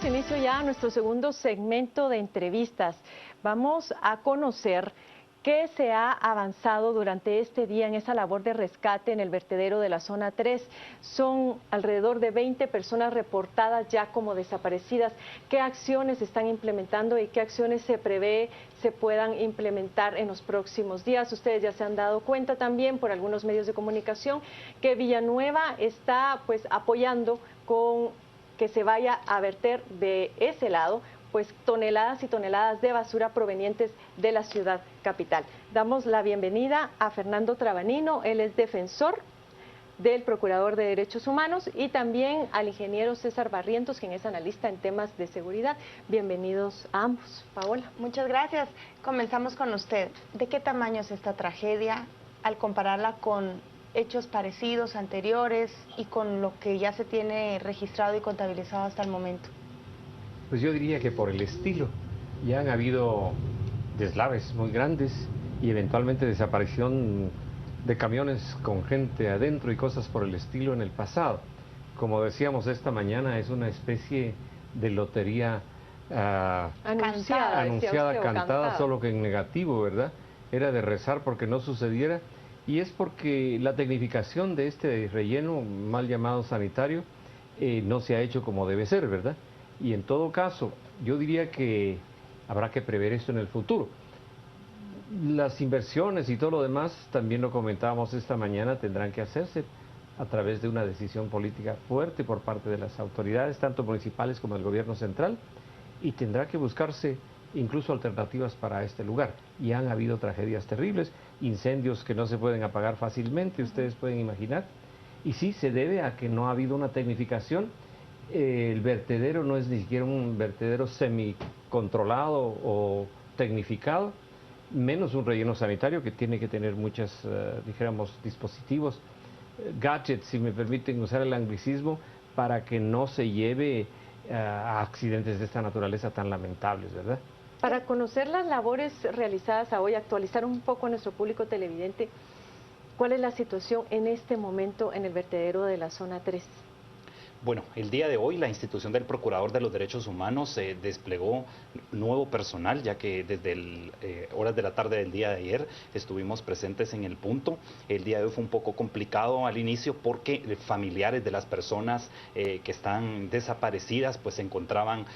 Damos inicio ya a nuestro segundo segmento de entrevistas. Vamos a conocer qué se ha avanzado durante este día en esa labor de rescate en el vertedero de la zona 3. Son alrededor de 20 personas reportadas ya como desaparecidas. ¿Qué acciones se están implementando y qué acciones se prevé se puedan implementar en los próximos días? Ustedes ya se han dado cuenta también por algunos medios de comunicación que Villanueva está apoyando con que se vaya a verter de ese lado pues toneladas y toneladas de basura provenientes de la ciudad capital. Damos la bienvenida a Fernando Trabanino, él es defensor del Procurador de Derechos Humanos, y también al ingeniero César Barrientos, quien es analista en temas de seguridad. Bienvenidos a ambos. Paola. Muchas gracias. Comenzamos con usted. ¿De qué tamaño es esta tragedia al compararla con hechos parecidos anteriores y con lo que ya se tiene registrado y contabilizado hasta el momento? Pues yo diría que por el estilo. Ya han habido deslaves muy grandes y eventualmente desaparición de camiones con gente adentro y cosas por el estilo en el pasado. Como decíamos esta mañana, es una especie de lotería anunciada, cantada, solo que en negativo, ¿verdad? Era de rezar porque no sucediera, y es porque la tecnificación de este relleno, mal llamado sanitario, no se ha hecho como debe ser, ¿verdad? Y en todo caso, yo diría que habrá que prever esto en el futuro. Las inversiones y todo lo demás, también lo comentábamos esta mañana, tendrán que hacerse a través de una decisión política fuerte por parte de las autoridades, tanto municipales como del gobierno central, y tendrá que buscarse incluso alternativas para este lugar. Y han habido tragedias terribles, incendios que no se pueden apagar fácilmente, ustedes pueden imaginar, y sí se debe a que no ha habido una tecnificación. El vertedero no es ni siquiera un vertedero semicontrolado o tecnificado, menos un relleno sanitario que tiene que tener muchos, dijéramos, dispositivos, gadgets, si me permiten usar el anglicismo, para que no se lleve a accidentes de esta naturaleza tan lamentables, ¿verdad? Para conocer las labores realizadas a hoy, actualizar un poco a nuestro público televidente, ¿cuál es la situación en este momento en el vertedero de la zona 3? Bueno, el día de hoy la institución del Procurador de los Derechos Humanos desplegó nuevo personal, ya que desde horas de la tarde del día de ayer estuvimos presentes en el punto. El día de hoy fue un poco complicado al inicio porque familiares de las personas que están desaparecidas pues se encontraban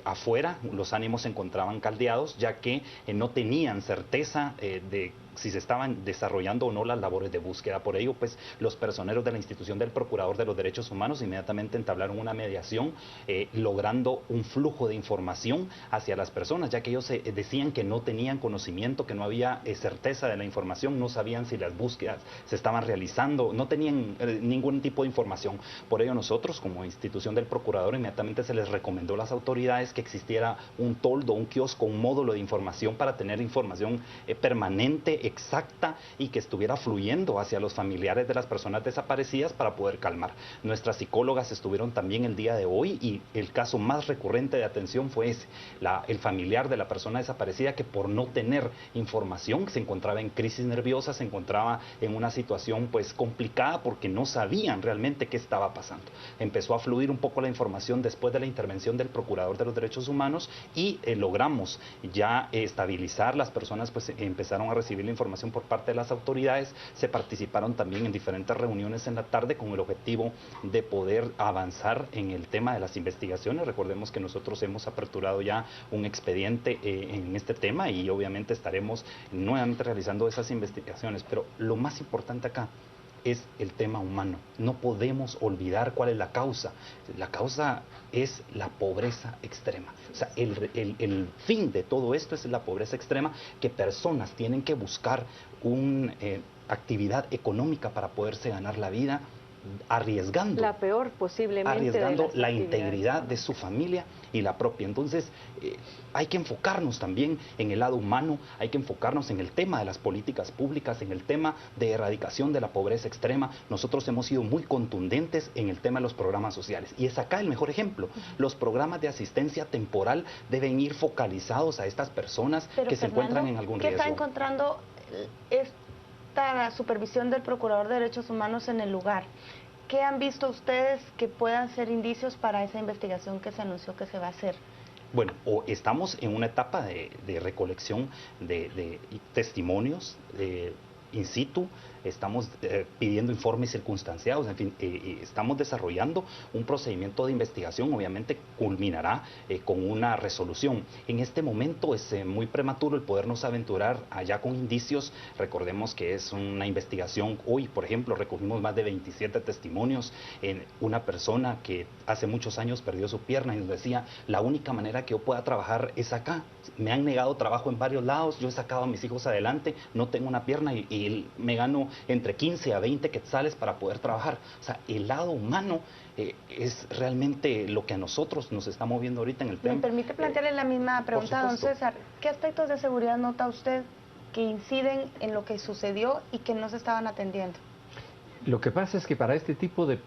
afuera, los ánimos se encontraban caldeados, ya que no tenían certeza de si se estaban desarrollando o no las labores de búsqueda. Por ello, pues los personeros de la institución del Procurador de los Derechos Humanos inmediatamente entablaron una mediación, logrando un flujo de información hacia las personas, ya que ellos decían que no tenían conocimiento, que no había certeza de la información, no sabían si las búsquedas se estaban realizando, no tenían ningún tipo de información. Por ello nosotros, como institución del Procurador, inmediatamente se les recomendó a las autoridades que existiera un toldo, un kiosco, un módulo de información para tener información permanente, exacta, y que estuviera fluyendo hacia los familiares de las personas desaparecidas para poder calmar. Nuestras psicólogas estuvieron también el día de hoy y el caso más recurrente de atención fue ese, el familiar de la persona desaparecida que por no tener información se encontraba en crisis nerviosa, se encontraba en una situación pues complicada porque no sabían realmente qué estaba pasando. Empezó a fluir un poco la información después de la intervención del Procurador de los Derechos Humanos y logramos ya estabilizar. Las personas pues empezaron a recibir la información por parte de las autoridades, se participaron también en diferentes reuniones en la tarde con el objetivo de poder avanzar en el tema de las investigaciones. Recordemos que nosotros hemos aperturado ya un expediente en este tema y obviamente estaremos nuevamente realizando esas investigaciones, pero lo más importante acá es el tema humano. No podemos olvidar cuál es la causa. La causa es la pobreza extrema. O sea, el fin de todo esto es la pobreza extrema, que personas tienen que buscar una actividad económica para poderse ganar la vida, arriesgando la peor posiblemente, arriesgando la integridad de su familia y la propia. Entonces hay que enfocarnos también en el lado humano, hay que enfocarnos en el tema de las políticas públicas, en el tema de erradicación de la pobreza extrema. Nosotros hemos sido muy contundentes en el tema de los programas sociales y es acá el mejor ejemplo. Los programas de asistencia temporal deben ir focalizados a estas personas que se encuentran en algún riesgo. ¿Qué está encontrando esta supervisión del Procurador de Derechos Humanos en el lugar? ¿Qué han visto ustedes que puedan ser indicios para esa investigación que se anunció que se va a hacer? Bueno, estamos en una etapa de recolección de testimonios in situ, estamos pidiendo informes circunstanciados, en fin, estamos desarrollando un procedimiento de investigación, obviamente culminará con una resolución. En este momento es muy prematuro el podernos aventurar allá con indicios. Recordemos que es una investigación. Hoy, por ejemplo, recogimos más de 27 testimonios en una persona que hace muchos años perdió su pierna y nos decía: la única manera que yo pueda trabajar es acá. Me han negado trabajo en varios lados, yo he sacado a mis hijos adelante, no tengo una pierna y me gano entre 15 a 20 quetzales para poder trabajar. O sea, el lado humano es realmente lo que a nosotros nos está moviendo ahorita en el tema. ¿Me permite plantearle la misma pregunta, don César? ¿Qué aspectos de seguridad nota usted que inciden en lo que sucedió y que no se estaban atendiendo? Lo que pasa es que para este tipo de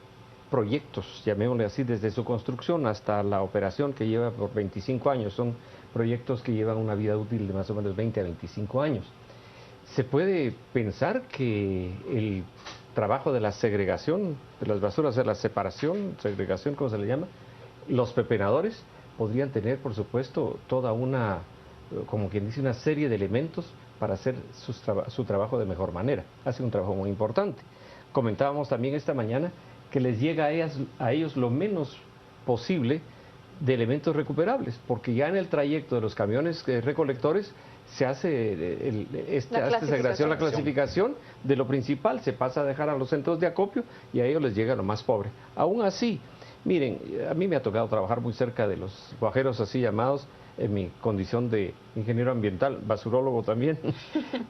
proyectos, llamémosle así, desde su construcción hasta la operación, que lleva por 25 años, son proyectos que llevan una vida útil de más o menos 20 a 25 años. Se puede pensar que el trabajo de la segregación de las basuras, de la separación, segregación, como se le llama, los pepenadores podrían tener, por supuesto, toda una, como quien dice, una serie de elementos para hacer su trabajo de mejor manera. Hace un trabajo muy importante. Comentábamos también esta mañana que les llega a ellos lo menos posible de elementos recuperables, porque ya en el trayecto de los camiones recolectores se hace la clasificación de lo principal, se pasa a dejar a los centros de acopio y a ellos les llega lo más pobre. Aún así, miren, a mí me ha tocado trabajar muy cerca de los guajeros así llamados, en mi condición de ingeniero ambiental, basurólogo también,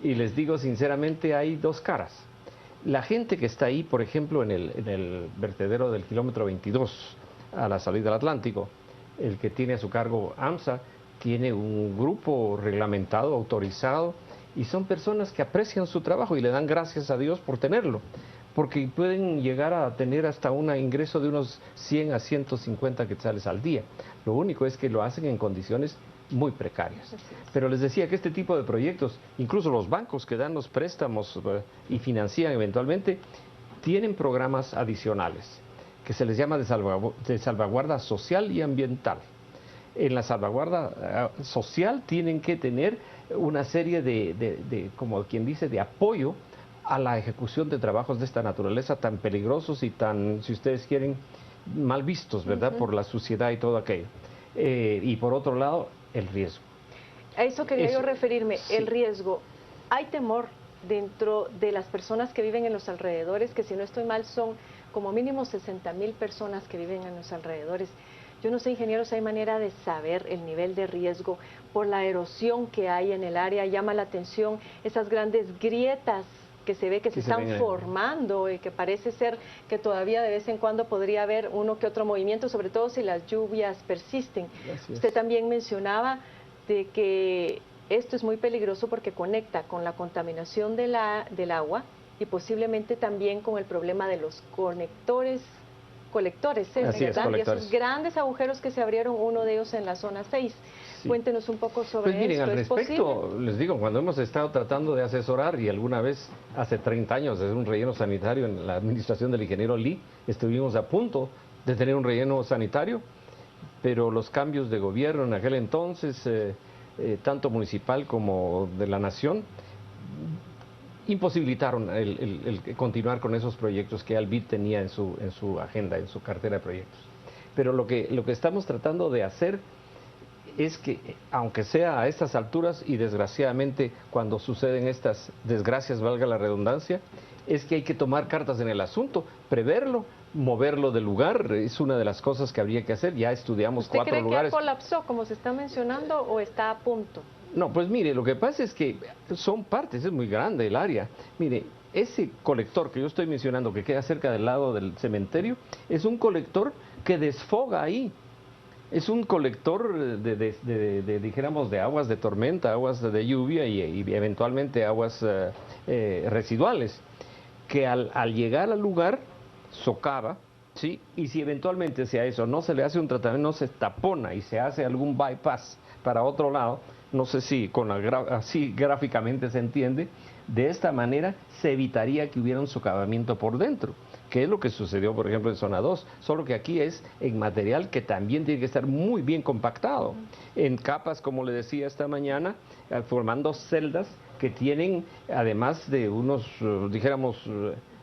y les digo sinceramente, hay dos caras. La gente que está ahí, por ejemplo, en el vertedero del kilómetro 22, a la salida del Atlántico, el que tiene a su cargo AMSA, tiene un grupo reglamentado, autorizado, y son personas que aprecian su trabajo y le dan gracias a Dios por tenerlo, porque pueden llegar a tener hasta un ingreso de unos 100 a 150 quetzales al día. Lo único es que lo hacen en condiciones muy precarias. Pero les decía que este tipo de proyectos, incluso los bancos que dan los préstamos y financian eventualmente, tienen programas adicionales que se les llama de salvaguarda social y ambiental. En la salvaguarda social tienen que tener una serie como quien dice, de apoyo a la ejecución de trabajos de esta naturaleza tan peligrosos y tan, si ustedes quieren, mal vistos, ¿verdad? Por la suciedad y todo aquello. Y por otro lado, el riesgo. A eso quería yo referirme, sí. El riesgo. Hay temor dentro de las personas que viven en los alrededores, que si no estoy mal son como mínimo 60,000 personas que viven en los alrededores. Yo no sé, ingenieros, hay manera de saber el nivel de riesgo por la erosión que hay en el área. Llama la atención esas grandes grietas que se ve que se están formando y que parece ser que todavía de vez en cuando podría haber uno que otro movimiento, sobre todo si las lluvias persisten. Usted también mencionaba de que esto es muy peligroso porque conecta con la contaminación del agua y posiblemente también con el problema de los colectores, ¿verdad? Y esos grandes agujeros que se abrieron, uno de ellos en la zona 6. Sí. Cuéntenos un poco sobre pues miren, esto. Al respecto, les digo, cuando hemos estado tratando de asesorar, y alguna vez hace 30 años, desde un relleno sanitario en la administración del ingeniero Lee, estuvimos a punto de tener un relleno sanitario, pero los cambios de gobierno en aquel entonces, tanto municipal como de la nación, imposibilitaron el continuar con esos proyectos que Albit tenía en su agenda, en su cartera de proyectos. Pero lo que estamos tratando de hacer es que, aunque sea a estas alturas, y desgraciadamente cuando suceden estas desgracias, valga la redundancia, es que hay que tomar cartas en el asunto, preverlo, moverlo del lugar, es una de las cosas que habría que hacer. Ya estudiamos 4 lugares. ¿Usted cree que colapsó, como se está mencionando, o está a punto? No, pues mire, lo que pasa es que son partes, es muy grande el área. Mire, ese colector que yo estoy mencionando, que queda cerca del lado del cementerio, es un colector que desfoga ahí. Es un colector dijéramos, de aguas de tormenta, aguas de lluvia y eventualmente aguas residuales, que al llegar al lugar socava, ¿sí? Y si eventualmente a eso no se le hace un tratamiento, no se tapona y se hace algún bypass para otro lado, no sé si así gráficamente se entiende, De esta manera se evitaría que hubiera un socavamiento por dentro, que es lo que sucedió, por ejemplo, en zona 2, solo que aquí es en material que también tiene que estar muy bien compactado, en capas, como le decía esta mañana, formando celdas que tienen, además de unos, dijéramos,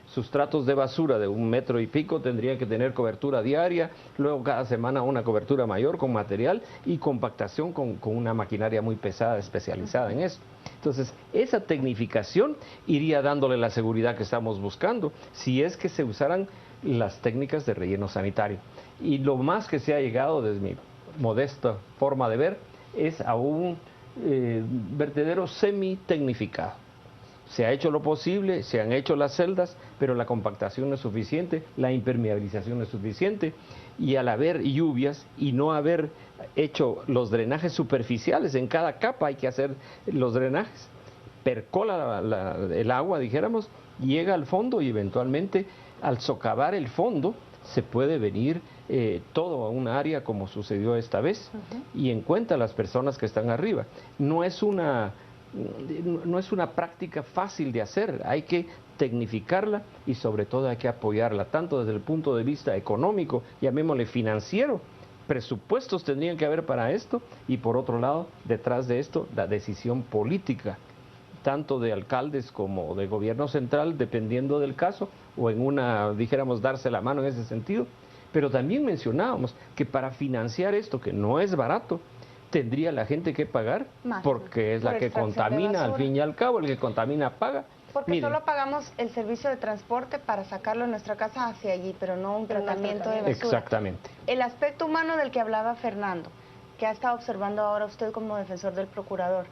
sustratos de basura de 1,5 metros, tendrían que tener cobertura diaria, luego cada semana una cobertura mayor con material y compactación con una maquinaria muy pesada, especializada en eso. Entonces, esa tecnificación iría dándole la seguridad que estamos buscando, si es que se usaran las técnicas de relleno sanitario. Y lo más que se ha llegado, desde mi modesta forma de ver, es a un vertedero semi-tecnificado. Se ha hecho lo posible, se han hecho las celdas, pero la compactación no es suficiente, la impermeabilización no es suficiente, y al haber lluvias y no haber hecho los drenajes superficiales, en cada capa hay que hacer los drenajes, percola el agua, dijéramos, llega al fondo y eventualmente al socavar el fondo se puede venir todo a un área como sucedió esta vez, y en cuenta las personas que están arriba. No es una práctica fácil de hacer, hay que tecnificarla y sobre todo hay que apoyarla, tanto desde el punto de vista económico, llamémosle financiero, presupuestos tendrían que haber para esto, y por otro lado, detrás de esto, la decisión política, tanto de alcaldes como de gobierno central, dependiendo del caso, o en una, dijéramos, darse la mano en ese sentido. Pero también mencionábamos que para financiar esto, que no es barato, tendría la gente que pagar, porque es la que contamina, al fin y al cabo, el que contamina paga. Porque miren, solo pagamos el servicio de transporte para sacarlo de nuestra casa hacia allí, pero no un tratamiento de basura. Exactamente. El aspecto humano del que hablaba Fernando, que ha estado observando ahora usted como defensor del procurador.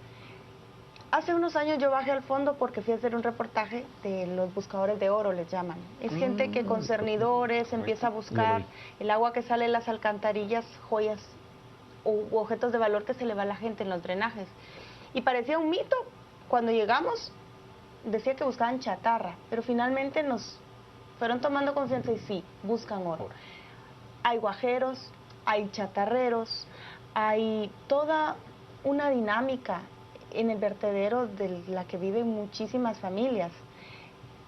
Hace unos años yo bajé al fondo porque fui a hacer un reportaje de los buscadores de oro, les llaman. Es gente que con cernidores empieza a buscar el agua que sale de las alcantarillas, joyas u objetos de valor que se le va a la gente en los drenajes. Y parecía un mito. Cuando llegamos, decía que buscaban chatarra, pero finalmente nos fueron tomando confianza y sí, buscan oro. Hay guajeros, hay chatarreros, hay toda una dinámica en el vertedero de la que viven muchísimas familias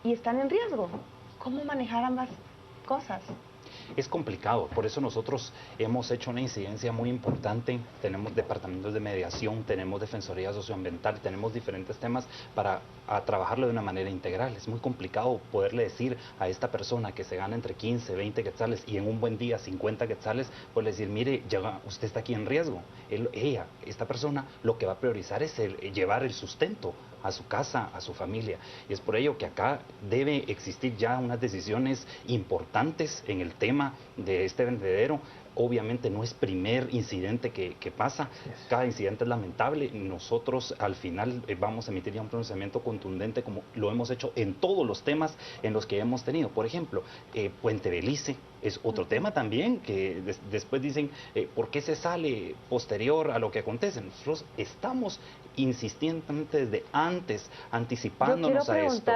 y están en riesgo. ¿Cómo manejar ambas cosas? Es complicado, por eso nosotros hemos hecho una incidencia muy importante, tenemos departamentos de mediación, tenemos defensoría socioambiental, tenemos diferentes temas para trabajarlo de una manera integral. Es muy complicado poderle decir a esta persona que se gana entre 15, 20 quetzales y en un buen día 50 quetzales, pues decir, mire, usted está aquí en riesgo. Esta persona, lo que va a priorizar es llevar el sustento a su casa, a su familia. Y es por ello que acá debe existir ya unas decisiones importantes en el tema de este vertedero. Obviamente no es primer incidente que pasa, cada incidente es lamentable. Nosotros al final vamos a emitir ya un pronunciamiento contundente como lo hemos hecho en todos los temas en los que hemos tenido. Por ejemplo, Puente Belice es otro tema también que después dicen, ¿por qué se sale posterior a lo que acontece? Nosotros estamos insistentemente desde antes anticipándonos a esto.